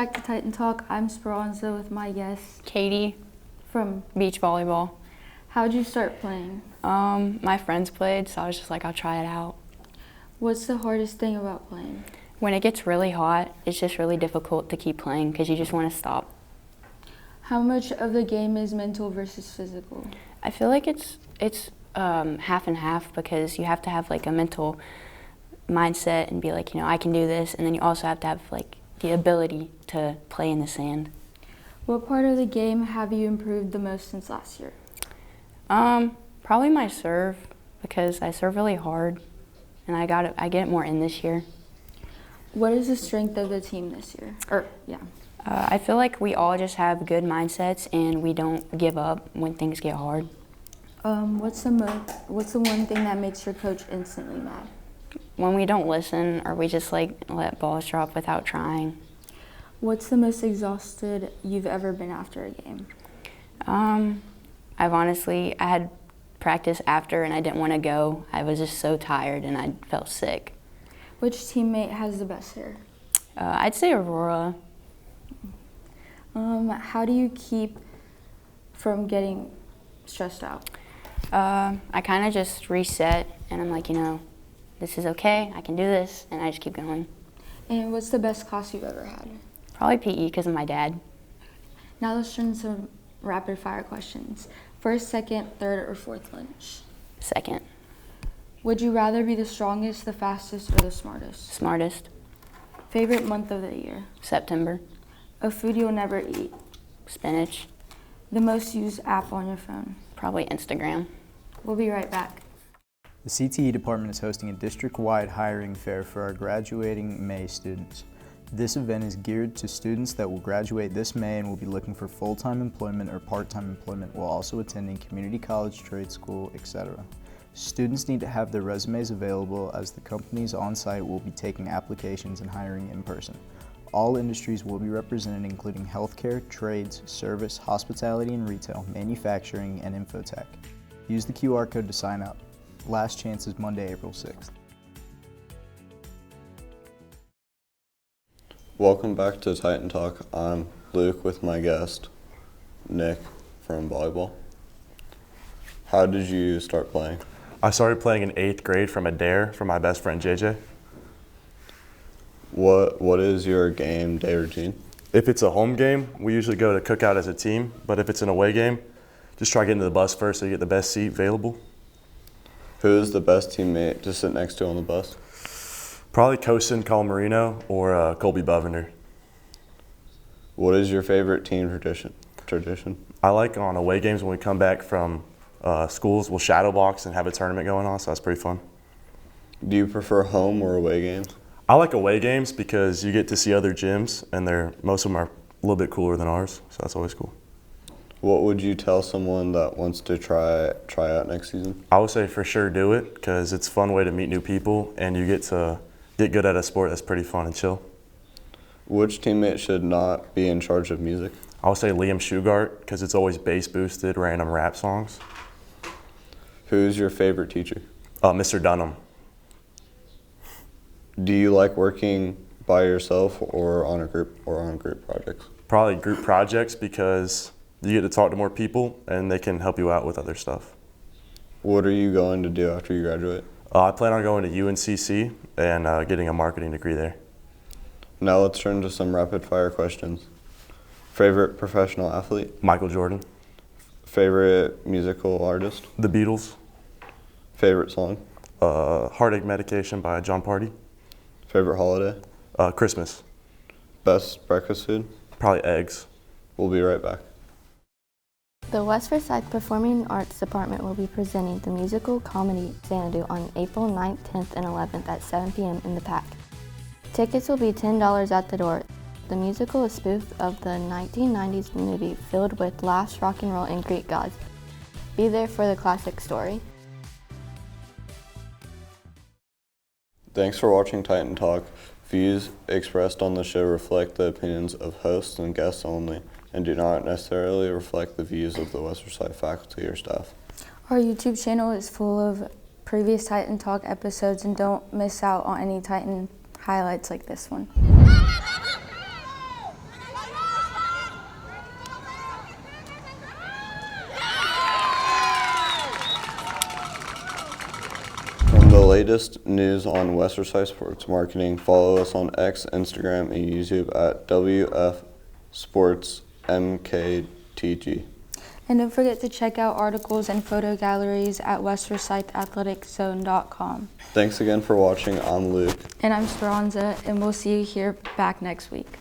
back to Titan Talk. I'm Speranza with my guest, Kady from beach volleyball. How'd you start playing? My friends played, so I was just like, I'll try it out. What's the hardest thing about playing? When it gets really hot, it's just really difficult to keep playing because you just want to stop. How much of the game is mental versus physical? I feel like it's half and half because you have to have like a mental mindset and be like, I can do this, and then you also have to have like the ability to play in the sand. What part of the game have you improved the most since last year? Probably my serve, because I serve really hard and I get it more in this year. What is the strength of the team this year? I feel like we all just have good mindsets and we don't give up when things get hard. What's the one thing that makes your coach instantly mad? When we don't listen or we just like let balls drop without trying. What's the most exhausted you've ever been after a game? I had practice after and I didn't want to go. I was just so tired and I felt sick. Which teammate has the best hair? I'd say Aurora. How do you keep from getting stressed out? I kind of just reset and I'm like, this is okay, I can do this, and I just keep going. And what's the best class you've ever had? Probably PE because of my dad. Now let's turn to some rapid fire questions. First, second, third, or fourth lunch? Second. Would you rather be the strongest, the fastest, or the smartest? Smartest. Favorite month of the year? September. A food you'll never eat? Spinach. The most used app on your phone? Probably Instagram. We'll be right back. The CTE department is hosting a district-wide hiring fair for our graduating May students. This event is geared to students that will graduate this May and will be looking for full-time employment or part-time employment while also attending community college, trade school, etc. Students need to have their resumes available as the companies on site will be taking applications and hiring in person. All industries will be represented, including healthcare, trades, service, hospitality and retail, manufacturing, and infotech. Use the QR code to sign up. Last chance is Monday, April 6th. Welcome back to Titan Talk. I'm Luke with my guest, Nick from volleyball. How did you start playing? I started playing in 8th grade from a dare from my best friend JJ. What is your game day routine? If it's a home game, we usually go to cookout as a team, but if it's an away game, just try getting to the bus first so you get the best seat available. Who is the best teammate to sit next to on the bus? Probably Kosin Calamarino or Colby Bovender. What is your favorite team tradition? I like on away games when we come back from schools, we'll shadow box and have a tournament going on, so that's pretty fun. Do you prefer home or away games? I like away games because you get to see other gyms and most of them are a little bit cooler than ours, so that's always cool. What would you tell someone that wants to try out next season? I would say for sure do it because it's a fun way to meet new people and you get to get good at a sport that's pretty fun and chill. Which teammate should not be in charge of music? I would say Liam Shugart because it's always bass boosted, random rap songs. Who's your favorite teacher? Mr. Dunham. Do you like working by yourself or on group projects? Probably group projects because you get to talk to more people and they can help you out with other stuff. What are you going to do after you graduate? I plan on going to UNCC and getting a marketing degree there. Now let's turn to some rapid fire questions. Favorite professional athlete? Michael Jordan. Favorite musical artist? The Beatles. Favorite song? Heartache Medication by John Party. Favorite holiday? Christmas. Best breakfast food? Probably eggs. We'll be right back. The West Forsyth Performing Arts Department will be presenting the musical comedy Xanadu on April 9th, 10th, and 11th at 7 p.m. in the PAC. Tickets will be $10 at the door. The musical is a spoof of the 1990s movie filled with laughs, rock and roll, and Greek gods. Be there for the classic story. Thanks for watching Titan Talk. Views expressed on the show reflect the opinions of hosts and guests only, and do not necessarily reflect the views of the West Forsyth faculty or staff. Our YouTube channel is full of previous Titan Talk episodes, and don't miss out on any Titan highlights like this one. latest news on West Forsyth sports marketing, follow us on X, Instagram, and YouTube at WF Sports MKTG. And don't forget to check out articles and photo galleries at westforsythathleticzone.com. Thanks again for watching. I'm Luke. And I'm Speranza, and we'll see you here back next week.